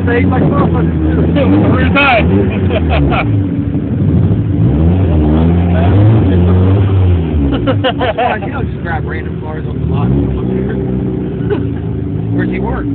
about to eat like motherfuckers. Where's that? You don't just grab random cars off the lot. Where's he work?